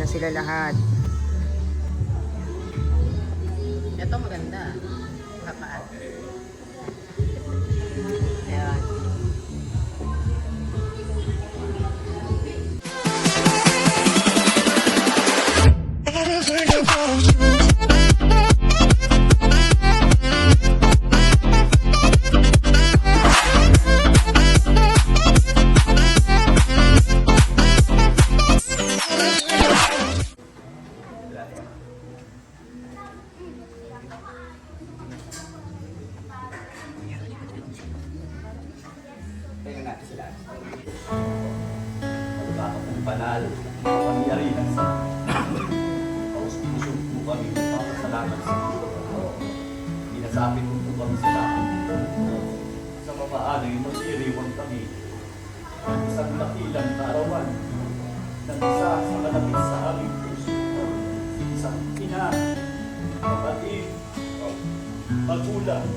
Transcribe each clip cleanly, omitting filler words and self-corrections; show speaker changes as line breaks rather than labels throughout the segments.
na sila lahat.
Ito maganda. Kapaan. Ayan.
Tingnan natin sila. Pagkakot ng panalo, kapangyarihan sa pausok po kami, papasalamat sa iyo. Pinasapit po kami sa tao. Sa papaano yung mag-iriwan kami ng isang dakilang kaarawan ng isa sa malapit sa aming puso. Isang ina, kapatid, magulang,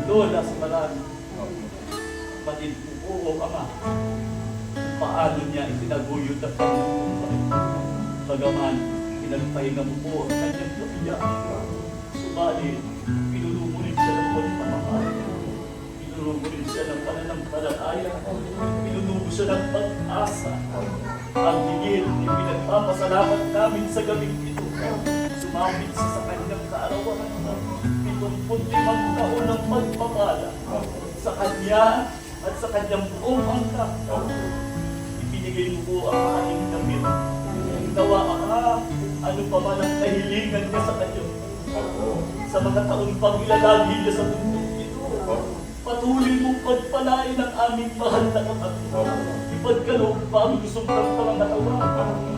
lola sa marami. Kapatid po o ama, paano niya itinaguyod ang kanyang buhay. Bagaman, pinagpahinga mo po ang kanyang pamilya. Subalit, pinulumunin siya ng pagmamahal. Pinulumunin siya ng pananampalataya. Pinunubo siya ng pag-asa. Ang higit, ipinagpapasalamat namin sa gabing ito. Sumamit siya sa kanyang kaarawan. 75 taon ng pagpapala sa kanya at sa kanyang buong angka. Ibinigay mo po ang aking damit. Nawa Ama, ano pa man ang kahilingan niya sa kanya. Sa mga taon pang ilalagi niya sa mundong ito, patuloy mong pagpalain ang aming mahal na kapatid. Ipagkaloob pa ang lusog ng pangangatawa.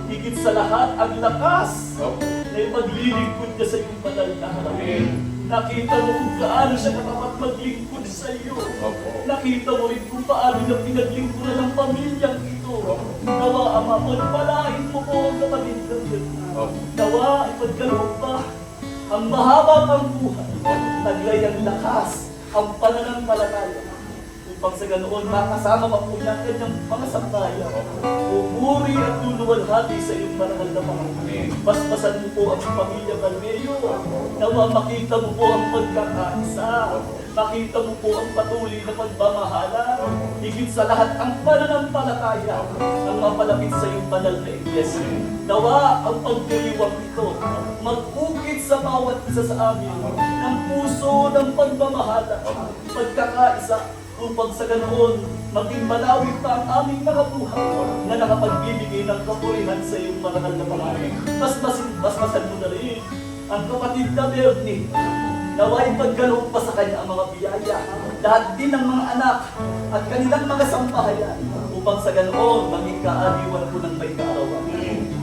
Higit sa lahat ang lakas na ipaglilingkod niya sa iyong banal na harapan. Nakita mo kung gaano siya katapat maglingkod sa iyo. Nakita mo rin kung paano niya pinaglingkuran ng pamilyang ito. Nawa Ama, pagpalain mo po ang kapatid ng Diyos. Nawa, ipagkaloob pa ang mahaba pang buhay. Taglay ang lakas, ang pananampalataya. Upang sa ganoon, makasama pa po niya ang kanyang mga sambahayan. Pumuri at luluwalhati sa iyong marangal na Panginoon. Basbasan mo po ang pamilya Balmeo. Nawa makita mo po ang pagkakaisa. Makita mo po ang patuloy na pagmamahala. Higit sa lahat ang pananampalataya ang mapalapit sa iyong banal na iglesia. Nawa ang pagdiriwang ito mag-ukit sa bawat isa sa amin ng puso ng pagmamahala, pagkakaisa, upang sa ganoon maging malawi pa ang aming mga buhay na nakapagbibigay ng kapurihan sa iyong marangal na Panginoon. Basbasan mo na rin ang kapatid na Bernie. Naway pagkaloob pa sa kanya ang mga biyaya, lahat din ng mga anak at kanilang mga sampahayan, upang sa ganoon maging kaaliwan po ng may kaarawan.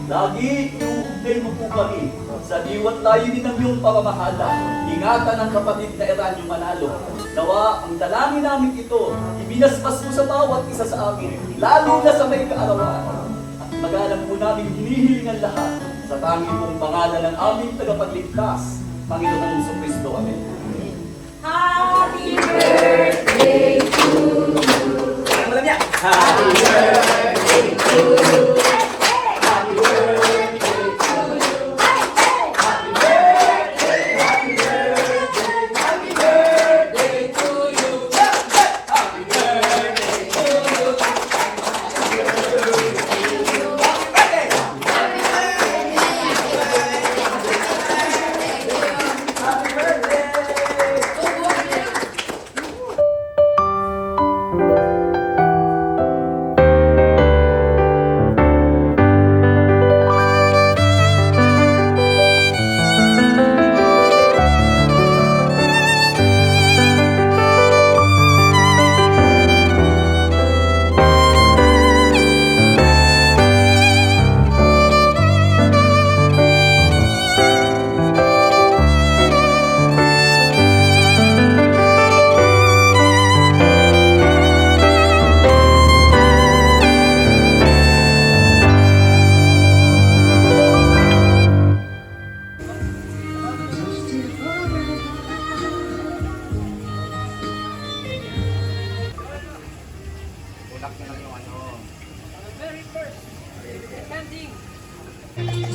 Lagi iuugnay mo po kami sa diwat layunin ng iyong pamamahala. Ingatan ang kapatid na Eranio Manalo. Nawa, ang dalangin namin ito, ibinasbas mo sa bawat isa sa amin, lalo na sa may kaarawan. At magalang po namin hinihilingan lahat sa tanging pong pangalan ng aming tagapagligtas, Panginoong Jesucristo. Amen.
Happy birthday to you.
Malam niya.
Happy birthday to you. Happy birthday to you. Happy birthday, happy birthday, happy birthday to you. Happy birthday to you.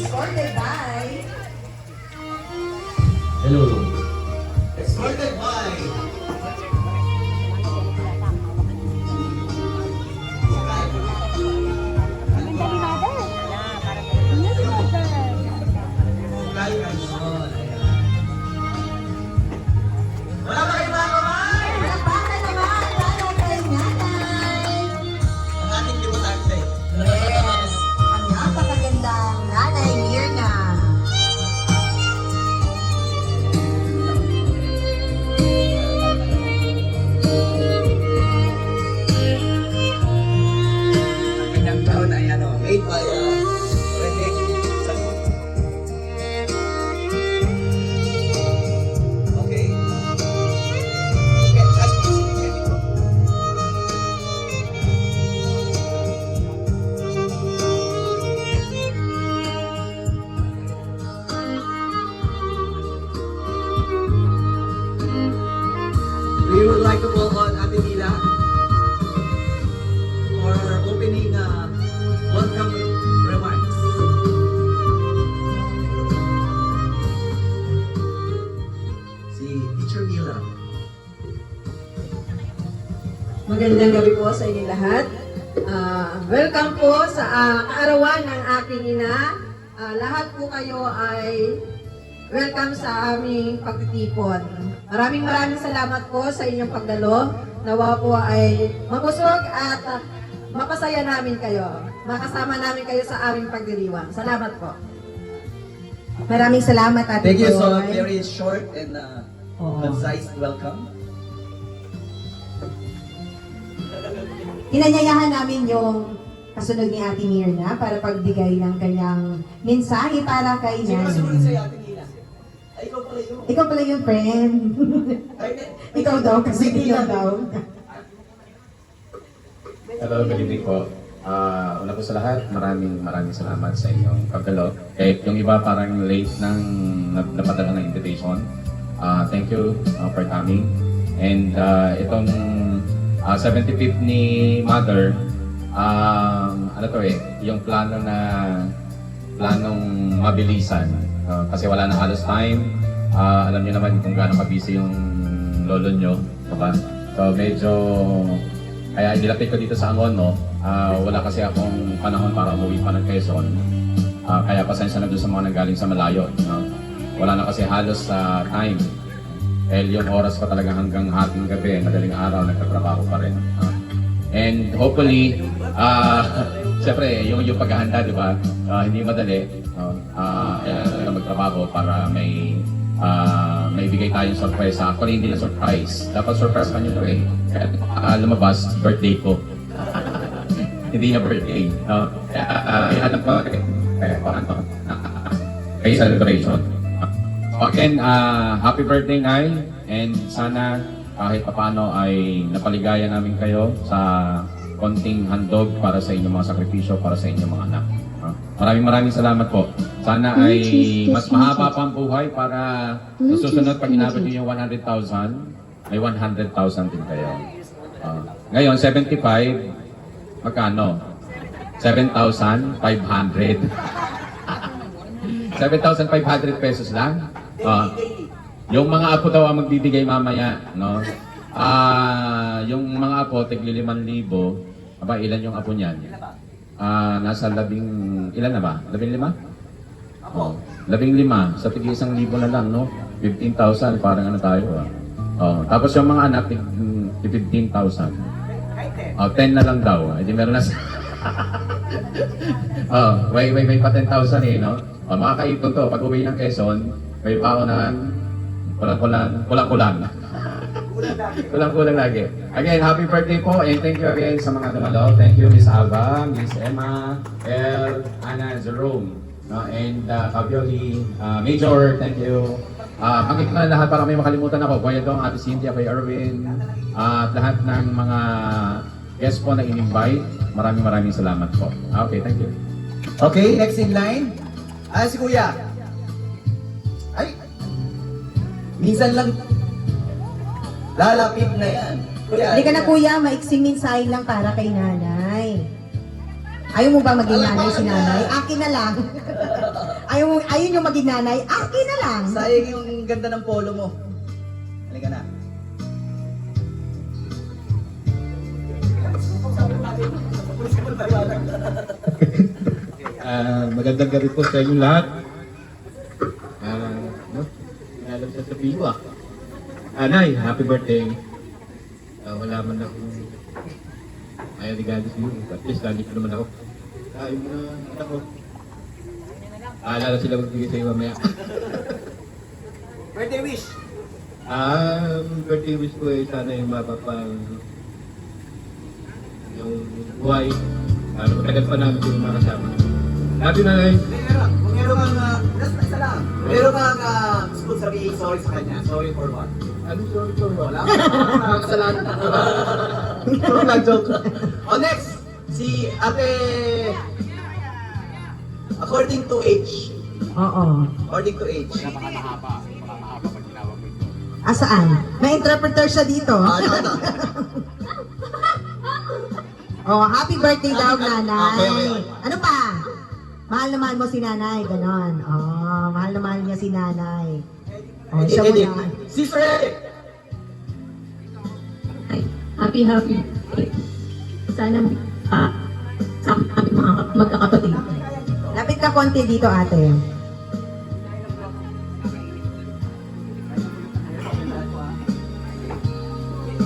Escorted by...
Hello.
Escorted by Kay Kaison. Ayan. Wala pa kayo mga kamay!
Palakpakan naman para kay nanay.
Ang ating debutante.
Yes, ang napakagandang Nanay Mirna.
Ang kanyang gown ay made by Rene Salmon. Okay. Okay, as music, ready ko. We would like to call on Ate Mila for opening welcome remarks. Si Teacher Mila.
Magandang gabi po sa inyo lahat. Welcome po sa kaarawan ng aking ina. Lahat po kayo ay welcome sa aming pagtitipon. Maraming salamat po sa inyong pagdalo. Nawa po ay mabusog at mapasaya namin kayo. Makasama namin kayo sa aming pagdiriwang. Salamat po.
Maraming salamat, Ate
Thank you so
Joy.
very short and concise welcome.
Inanyayahan namin yung kasunod ni Ate Mirna para pagbigay ng kanyang mensahe para kay
Sino
nanay.
sumunod sa'yo, Ate Mila? Ay, ikaw pala yun.
Ikaw pala yung friend.
Ay,
Ikaw daw kasi ikaw daw.
Hello, good evening po. Una po sa lahat, maraming salamat sa inyong pagdalo. Kahit yung iba parang late nang napadala ng invitation. Thank you for coming. And itong 75th ni Mother, ano to yung planong mabilisan. Kasi wala na halos time. Alam niyo naman kung gaano ka-busy yung lolo nyo. Diba? So medyo, kaya inilapit ko dito sa Angono. Wala kasi akong panahon para umuwi pa ng Quezon. Kaya pasensya na doon sa mga nanggaling sa malayo. No? Wala na kasi halos time. Dahil yung oras ko talaga hanggang hating gabi, madaling araw, nagtatrabaho pa rin. And hopefully, siyempre, yung paghahanda, di ba? Hindi madali. Kaya magtrabaho para may bigay tayong surprise. Actually, hindi na surprise. Dapat surprise pa nyo to eh. Kaya lumabas, birthday ko. Hindi na birthday. Ihanap ko paano? Kaya celebration. Again, happy birthday, Nay. And sana kahit paano ay napaligaya namin kayo sa konting handog para sa inyong mga sakripisyo, para sa inyong mga anak. Maraming salamat po. Sana ay mas mahaba pa ang buhay para sa susunod pag inabot niyo yung 100,000, may 100,000 din kayo. Ngayon, 75, magkano? 7,500. 7,500 pesos lang. Yung mga apo daw ang magbibigay mamaya, no? Yung mga apo, tigli 5,000. Aba, ilan yung apo niyan? Nasa ilan na ba? 15? Oh, 15. Sa tigli 1,000 na lang, no? 15,000, parang ano tayo, tapos yung mga anak, 15,000. 10 na lang daw. Hindi meron na may pa 10,000 no? Makakaipon to. Pag uwi ng Quezon, may paunahan, kulang-kulang lagi. Again, happy birthday po and thank you again sa mga dumalo. Thank you Miss Alba, Miss Emma, El, Ana, Jerome, no? And Fabioli, Major, thank you. Pakita na lahat para may makalimutan ako. Kuya Dong, Ate Cynthia, Kuya Erwin, at lahat ng mga guests po na in-invite. Maraming salamat po. Okay, thank you.
Okay, next in line. Si Kuya. Ay! Minsan lang lalapit na yan. Kuya.
Hindi ka na kuya, maiksing mensahe lang para kay nanay. Ayaw mo ba maging nanay si nanay? Akin na lang. ayaw nyo maging nanay, akin na lang.
Sayang yung ganda ng polo mo. Halika na.
Magandang gabi po sa inyo lahat. Alam sa sabihin ko Nay, happy birthday. Wala man ako. Ayaw ni Gandhi sa iyo. At least, nandito naman ako. Yung mga anak ko. Alala sila magbigay sa iyo mamaya.
Birthday wish!
Birthday wish ko sana yung mapapang yung buhay. Matagal pa namin yung makasama. Happy Nanay!
Meron kang, isa lang. Meron kang gusto sabihin sorry sa kanya. Sorry for what?
Ano sorry for what?
Wala. Nakakasalanan. Joke lang, joke lang. Next, si Ate... According to age.
Oo.
According to age.
Asaan? May interpreter siya dito.
Ito.
Oh, happy birthday daw, nanay.
Okay.
Ano pa? Mahal na mahal mo si nanay, ganon. Oh, mahal na mahal niya si nanay. Oh, siya
Edit.
muna.
Sister Edit.
Happy sana sa aming mga magkakapatid.
Lapit ka konti dito, ate.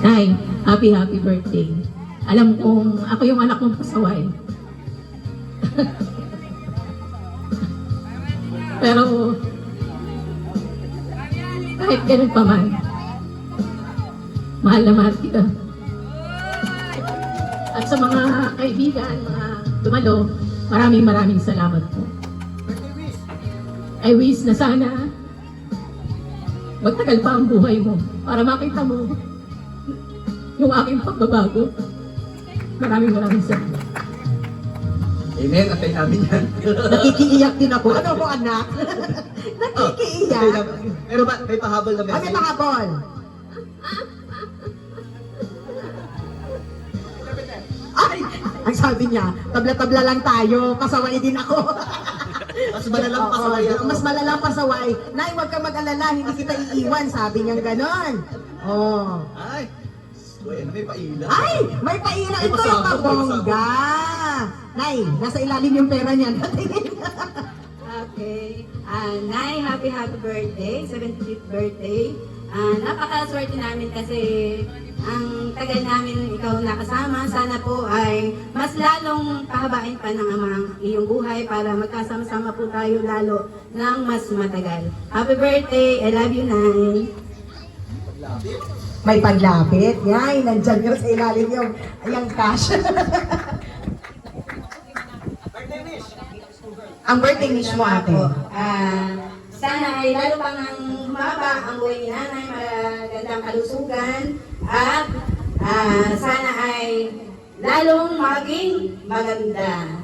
Ay, happy birthday. Alam kong ako yung anak mong pasaway. Pero kahit ganun pa man, mahal na mahal kita. At sa mga kaibigan, mga dumalo, maraming salamat po. I wish na sana magtagal pa ang buhay mo para makita mo yung aking pagbabago. Maraming salamat.
Amen. Atay namin yan.
Nakikiiyak din ako. Ano ko, anak? Nakikiiyak.
Pero ba, may pahabol na
Kami
message?
pahabol. Ay! Ang sabi niya, tabla-tabla lang tayo, pasaway din ako.
Mas malalang pasaway ako.
Mas malalang pasaway. Nay, huwag ka mag-alala, hindi kita iiwan, sabi niya ganon. Oh.
Ay! Uy, ano may paila?
Ay! May paila.
May
Ito yung
pasabog, may
pabongga. Nay, nasa ilalim yung pera niya.
Okay. Nay, happy birthday, 75th birthday. Napakaswerte namin kasi ang tagal namin ikaw nakasama. Sana po ay mas lalong pahabain pa ng amang iyong buhay para magkasama-sama po tayo lalo ng mas matagal. Happy birthday! I love you, Nay.
May paglapit. Yay, nandyan yun sa ilalim yung cash. Ang birthday wish mo, ate.
Sana ay lalo pang humaba ang buhay ni nanay, magandang kalusugan, at sana ay lalong maging maganda.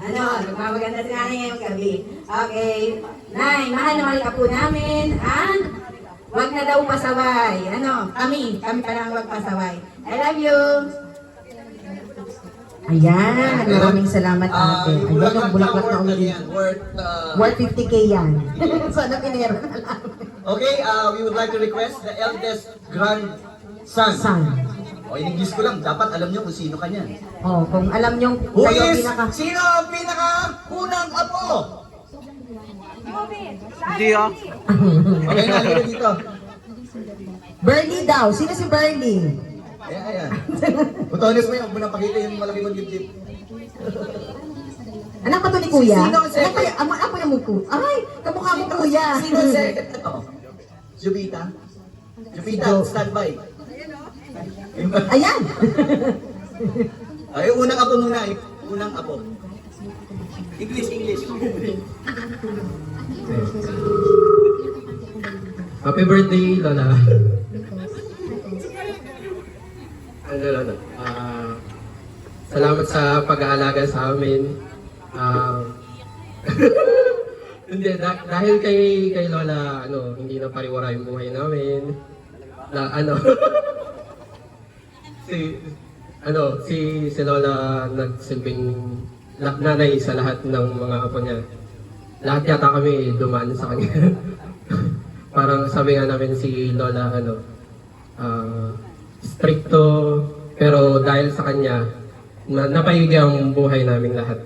Maganda si nanay ngayong gabi. Okay. Nay, mahal na mahal ka po namin, at wag na daw pasaway. Kami pa lang wag pasaway. I love you.
Ayan, maraming salamat, ate. Ayun, yung bulaklak na ulit. Worth 50K yan. Sana pinera na lang.
Okay, we would like to request the eldest grandson.
San?
O, in-English ko lang. Dapat alam niyo kung sino ka niyan.
Oh, kung alam nyo,
Who
kayo
is?
pinaka...
Sino ang pinaka-unang apo? Okay, nalito dito.
Burley daw. Sino si Burley?
Ayan. Butones mo yun. Huwag mo nang pakita yung malaki mong dibdib.
Anak pa to ni Kuya?
Sino ang second?
Anak pa yung muko. Ay, kamukha mo Kuya.
Sino ang second? Ito. Jubita. Jubita, standby.
Ayan.
Ay, unang apo muna. Unang apo. English.
Happy birthday, Lola. Lola. Salamat sa pag-aalaga sa amin. Hindi, dahil kay Lola, hindi na pariwara yung buhay namin. Si Lola nagsilbing nanay sa lahat ng mga apo niya.
lahat yata kami dumaan sa kanya. Parang sabi nga namin si Lola, stricto, pero dahil sa kanya, napahigi ang buhay naming lahat.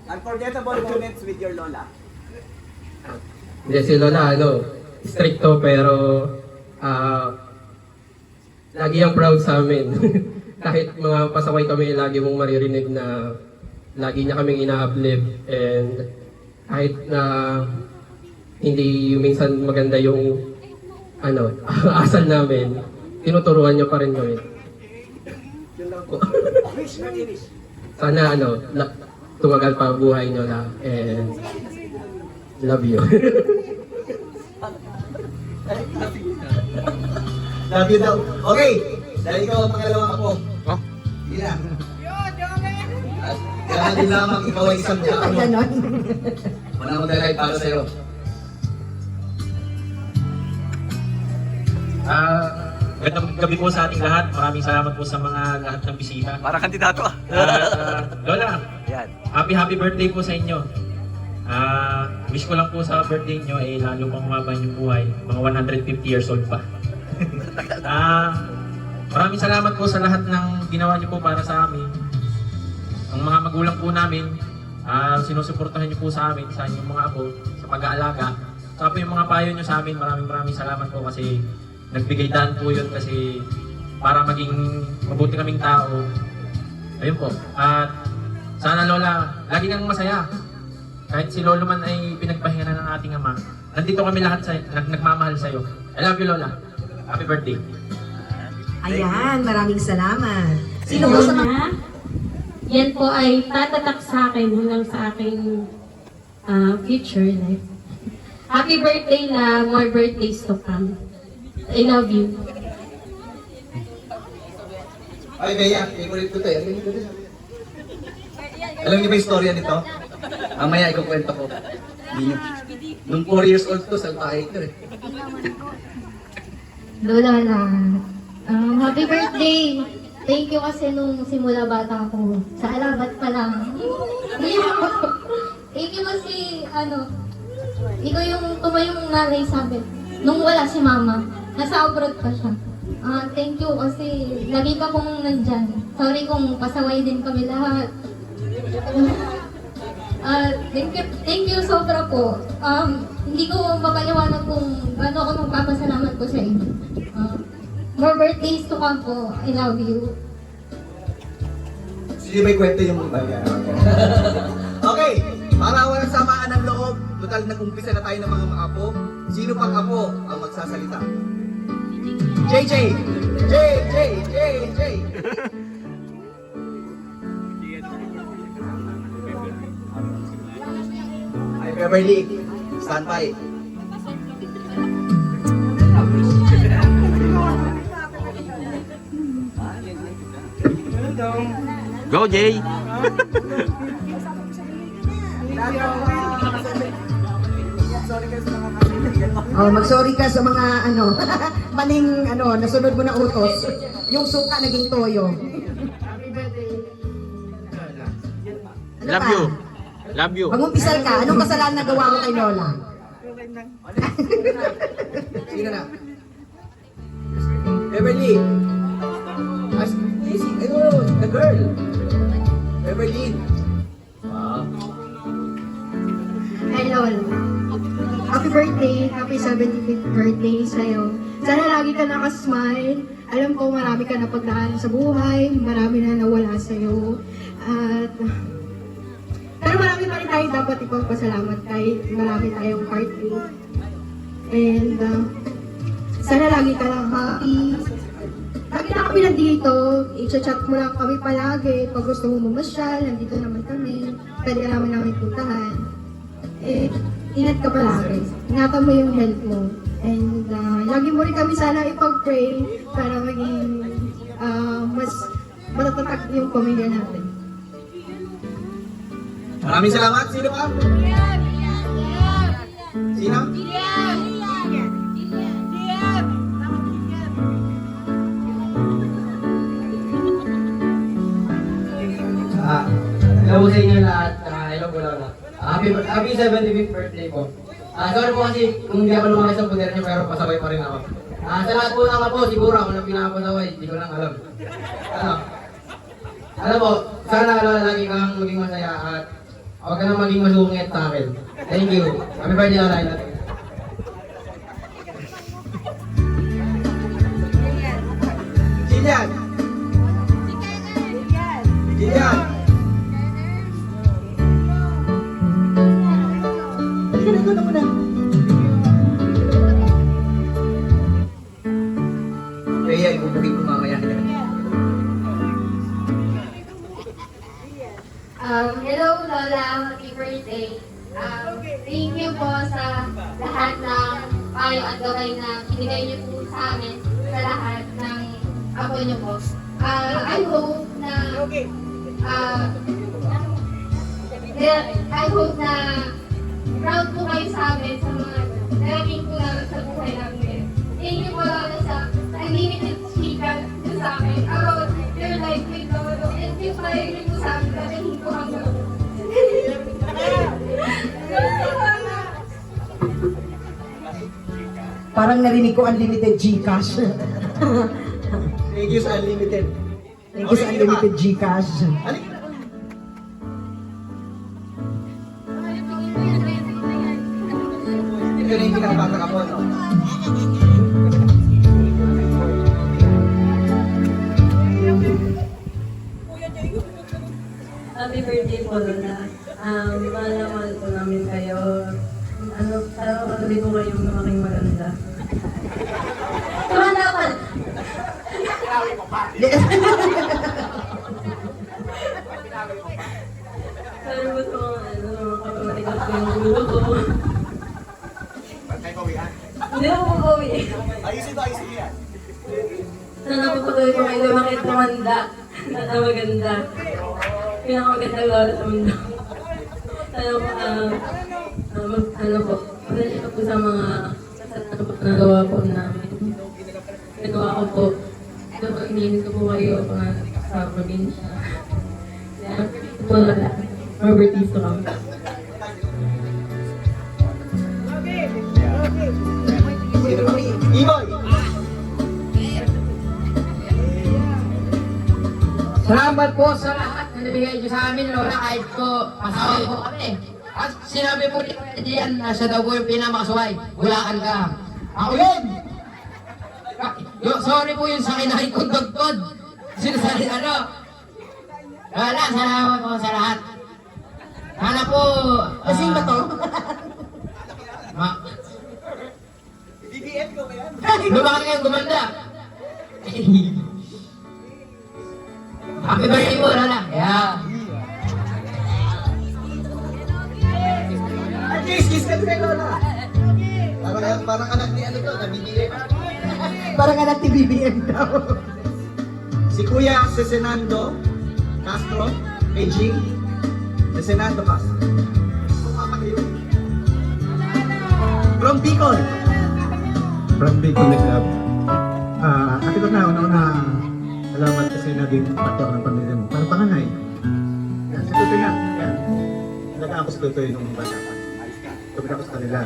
Unforgettable moments with your lola.
Hindi, si Lola, stricto, pero lagi ang proud sa amin. Kahit mga pasaway kami, lagi mong maririnig na lagi niya kaming ina-uplift, and kahit na hindi minsan maganda yung asal namin, tinuturuan niya pa rin kami. Sana tumagal pa ang buhay niyo na, and love you.
Love you daw. Okay, dahil ikaw ang pangalawang ako. Sige na. Kaya din lamang ikaw ay isang
Ay, ganon.
Wala mag-live para sa'yo.
Magandang gabi po sa ating lahat. Maraming salamat po sa mga lahat ng bisita.
Para kandidato ah.
Lola,
Yan.
happy birthday po sa inyo. Wish ko lang po sa birthday nyo ay lalo pang humaba yung buhay. Mga 150 years old pa. Maraming salamat po sa lahat ng ginawa nyo po para sa amin. Ang mga magulang po namin, sinusuportahan nyo po sa amin, sa inyong mga apo, sa pag-aalaga. Saka po yung mga payo nyo sa amin, maraming salamat po kasi nagbigay daan po yun kasi para maging mabuti kaming tao. Ayun po. At sana Lola, lagi kang masaya. Kahit si Lolo man ay pinagpahinga na ng ating ama, nandito kami lahat nagmamahal sa'yo. I love you, Lola. Happy birthday.
Ayan, maraming salamat. Sino ba sa mga...
Yan po ay tatatak sa akin hanggang sa aking future life. Happy birthday na more birthdays to come. I love you.
Ay, Bea, favorite ko to eh. Alam niyo ba yung storya nito? Mamaya ikukwento ko. Hindi niyo. Nung 4 years old to, salpahe ko eh.
Lola na. Happy birthday! Thank you kasi nung simula bata ako. Sa alabat pa lang. Thank you kasi, ikaw yung tumayong nanay sa amin. Nung wala si mama, nasa abroad pa siya. Thank you kasi lagi ka pong nandyan. Sorry kung pasaway din kami lahat. Thank you sobra po. Hindi ko mapaliwanag kung ano ako magpapasalamat ko sa inyo. More birthdays to come po. I love you.
Sige, may kwento yung Okay, para walang samaan ng loob, total nag-umpisa na tayo ng mga apo. Sino pang apo ang magsasalita? JJ! JJ! Ay, Beverly, stand by.
Go, Jay!
Mag-sorry ka sa mga maling nasunod mo na utos. Yung suka naging toyo.
Love you! Love you!
Mag-umpisal ka, anong kasalanan na gawa mo kay Lola?
Sino na? Beverly! The girl! Beverly! Wow!
Hi, Lola. Happy birthday. Happy 75th birthday sa'yo. Sana lagi ka nakasmile. Alam ko marami ka na pagdaan sa buhay. Marami na nawala sa'yo. Pero marami pa rin tayo dapat ipagpasalamat kahit marami tayong heartbeat. And sana lagi ka lang happy. Lagi na kami nandito. I-chat mo lang kami palagi. Pag gusto mo mamasyal, nandito naman kami. Pwede ka naman namin puntahan. Ingat ka palagi. Ingatan mo yung health mo. And lagi mo rin kami sana ipag-pray para maging mas matatatag yung pamilya natin.
Maraming salamat. Sino pa? Sino?
Hello sa inyo lahat. Hello po Lola. Happy 75th birthday po. Sorry po kasi kung hindi ako lumaki sa puder niyo pero pasaway pa rin ako. Sa lahat po ng po, siguro ako na pinapasaway, hindi ko lang alam. Alam po, sana lagi kang maging masaya at huwag ka nang maging masungit sa akin. Thank you. Happy birthday na tayo.
Jillian! Jillian! Kaya ibubugin ko mamaya.
Hello Lola, happy birthday. Thank you po sa lahat ng payo at gawin na binigay niyo po sa amin sa lahat ng apo niyo po. I hope na proud po kayo sa amin sa mga naging po namin sa buhay namin. Thank you po Lola sa unlimited chika sa amin about your life with Lolo. And yung payo niyo po sa amin dahil hindi po hanggang
Parang narinig ko unlimited Gcash.
Thank you sa unlimited.
Thank you sa unlimited Gcash.
Ito na yung pinakabata ka po, no?
Happy birthday po, Lola. Mahal po namin kayo. Sana patuloy po kayong lumaking maganda.
Tumanda pa!
Sana po sa mga kapamatigas ko yung ulo ko. Hindi ako mag-uwi.
Ayusin yan.
Sana po patuloy po kayo lumakit tumanda. Sana maganda. Pinakamagandang lola sa mundo. Sana po, pasensya po sa mga nagawa po namin. Nagawa ko po. Ito po, iniinis ko po kayo sa probinsya. Ito po na Robert East kami.
Iboy!
Salamat po sa lahat na nabigay niyo sa amin, Lola, kahit po pasaway po kami. At sinabi po ni Dian na siya daw po yung pinamakasuway. Bulakan ka. Ako yun! Sorry po yun sa kinahin kong tugtod. Sinasabi Lola, salamat po sa lahat. Sana po...
Kasing ba to?
BBM ko ba yan?
Lumakan kayong gumanda. Happy birthday po, Lola. Yeah.
Kiss ka kay Lola. Parang anak ni ano to, na BBM.
Parang anak ni BBM daw.
Si Kuya Cesenando Castro, kay Jing. Cesenando Castro. From Bicol.
From Bicol Club. Ate ko na, una-una, salamat kasi naging parte ako ng pamilya mo. Parang panganay. Yan, sa tutoy nga. Yan. Nalaga ako sa tutoy nung bata pa. Tubig ako sa kanila.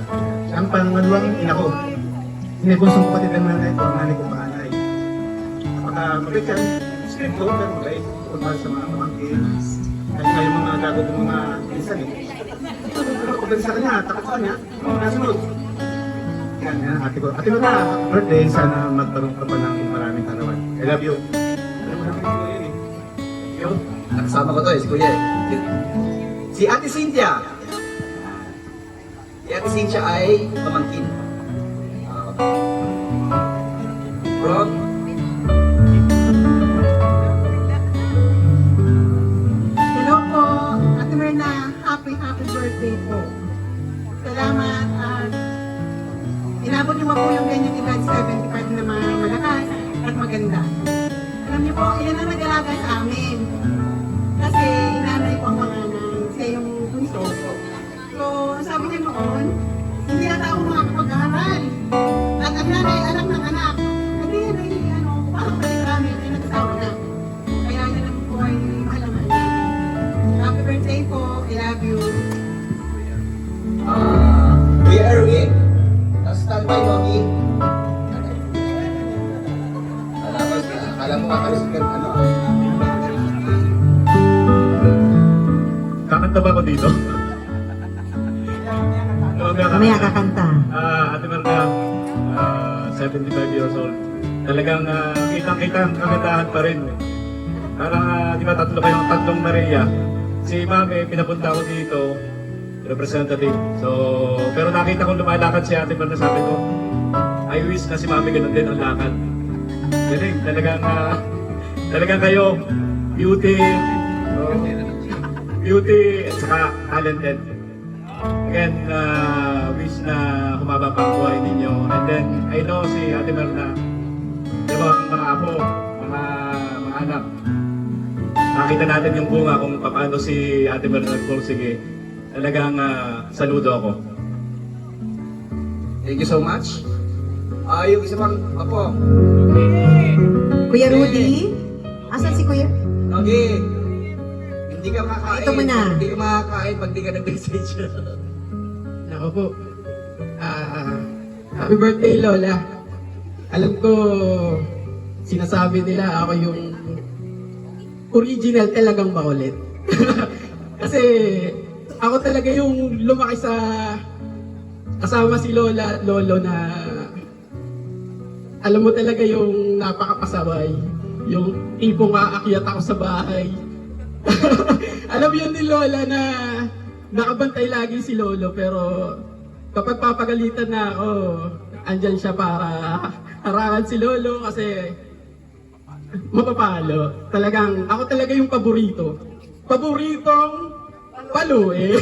Ang pangaluang ina ko. Sinibunsong kapatid ng nanay ko, ang nanay ko panganay. Mabait yan. Script ko, pero mabait. Pagmahal sa mga pamangkin. Kasi nga yung mga gagot ng mga pinsan eh. Pero pag sa kanya, takot sa kanya, nasunod. Yan, ate ko. Ate ko na, birthday, sana magkaroon ka pa ng maraming karawan. I love you. Alam mo namin ko yun eh. Yo.
Nakasama ko to si Kuya. Si Ate Cynthia. Si Ate Cynthia ay pamangkin. From
Hello po, Ate Merna, happy birthday po. Salamat at inabot niyo po yung ganyan edad 75 na malakas at maganda. Alam niyo po, yan ang nag-alaga sa amin. Kasi nanay po ang panganay, siya yung bunso. So, sabi niya noon, hindi na ako makakapag-aaral. At ang nanay, anak ng anak. Hindi yan ay, parang balik namin, ay nagsasawa na. Kaya yan ang po ay mahal ang anak. Happy birthday po, I love you.
dito.
Mamaya kakanta.
Ate Merna, 75 years old. Talagang kitang-kita ang kagandahan pa rin. Parang, di ba, tatlong Maria. Si Mami, pinapunta ko dito, representative. So, pero nakita kong lumalakad si Ate Merna, sabi ko, I wish na si Mami ganun din ang lakad. Galing, talagang kayo, beauty, beauty at saka talented. Again, wish na humaba pa ang buhay ninyo. And then, I know si Ate Merna, di ba, mga apo, mga anak, nakita natin yung bunga kung paano si Ate Merna nagpursige. Talagang saludo ako.
Thank you so much. Yung isa pang apo.
Kuya Rudy? Asan si Kuya?
Okay. Hindi ka makakain.
Ito mo na.
Hindi ka makakain pag di ka nag-message.
Nako po. Happy birthday, Lola. Alam ko, sinasabi nila ako yung original talagang makulit. Kasi ako talaga yung lumaki sa kasama si Lola at Lolo na alam mo talaga yung napakapasaway. Yung tipong aakyat ako sa bahay. Alam mo yun ni Lola na nakabantay lagi si Lolo, pero kapag papagalitan na ako, andyan siya para harangan si Lolo kasi mapapalo. Talagang, ako talaga yung paborito. Paboritong paluin.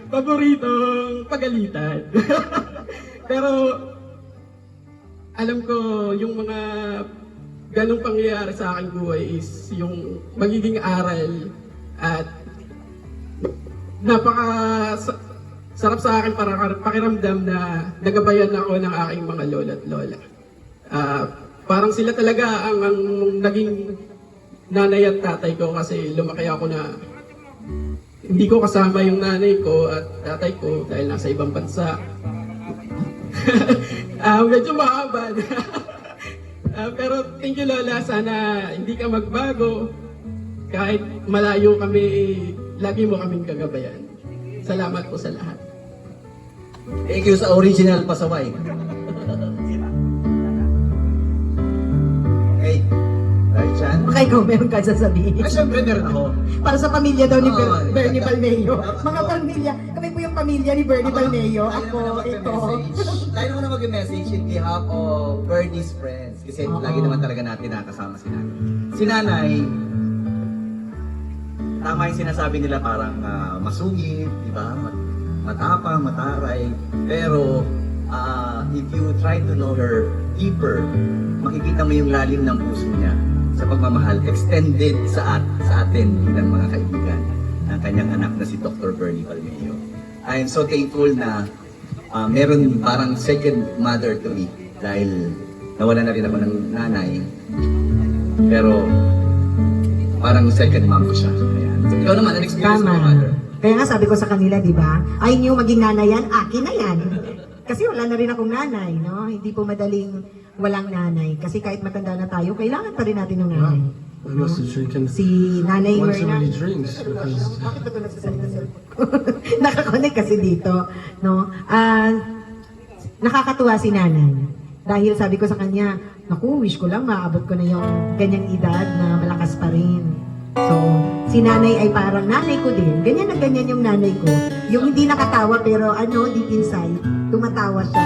Paboritong pagalitan. Pero alam ko yung mga ganong pangyayari sa aking buhay is yung magiging aral at sarap sa akin para pakiramdam na nagabayan ako ng aking mga lola at lola. Parang sila talaga ang naging nanay at tatay ko kasi lumaki ako na hindi ko kasama yung nanay ko at tatay ko dahil nasa ibang bansa. Medyo mahaba na. Pero thank you Lola, sana hindi ka magbago. Kahit malayo kami, lagi mo kaming gagabayan. Salamat po sa lahat.
Thank you sa original pasaway. Okay. Right, Chan?
Baka ikaw meron ka sasabihin.
Siyempre meron ako.
Para sa pamilya daw ni
Oo,
Bernie Balmeo.
Oo.
Mga pamilya, kami po yung pamilya ni Bernie Balmeo. Ako, ito.
Tayo naman na mag-message in behalf of Bernie's friends. Kasi lagi naman talaga natin nakasama si nanay. Si nanay, tama yung sinasabi nila parang masugid, di ba? Matapang, mataray. Pero if you try to know her deeper, makikita mo yung lalim ng puso niya sa pagmamahal, extended sa atin bilang mga kaibigan ng kanyang anak na si Dr. Bernie Balmeo. I am so thankful na meron parang second mother to me dahil nawala na rin ako ng nanay. Pero parang second mom ko siya. Ayan. So, ikaw naman, an-experience mo yung mother.
Kaya nga sabi ko sa kanila, di ba? Ay niyo maging nanay yan, akin na yan. Kasi wala na rin akong nanay, no? Hindi po madaling walang nanay. Kasi kahit matanda na tayo, kailangan pa rin natin ng nanay.
I must have drinking
Si Nanay
one too
Myrna.
many drinks because
Bakit ba ito nagsasalita sa cellphone ko? Nakakonect kasi dito, no? Nakakatuwa si Nanay. Dahil sabi ko sa kanya, naku, wish ko lang maabot ko na yung ganyang edad na malakas pa rin. So, si Nanay ay parang nanay ko din. Ganyan na ganyan yung nanay ko. Yung hindi nakatawa pero deep inside, tumatawa siya.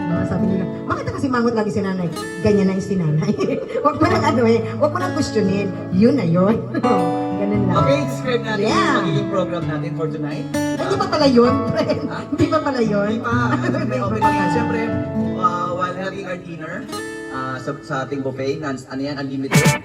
No? Sabi nila, bakit kasi mangot lagi si Nanay? Ganyan na yung si Nanay. Huwag mo nang huwag mo nang questionin. Yun na yun. Ganun lang.
Okay, describe natin
Yeah.
yung magiging program natin for tonight.
Ay, hindi pa pala yun? Hindi pa pala yun?
Hindi pa. May opening. Siyempre, while having our dinner sa ating buffet, ano yan, unlimited.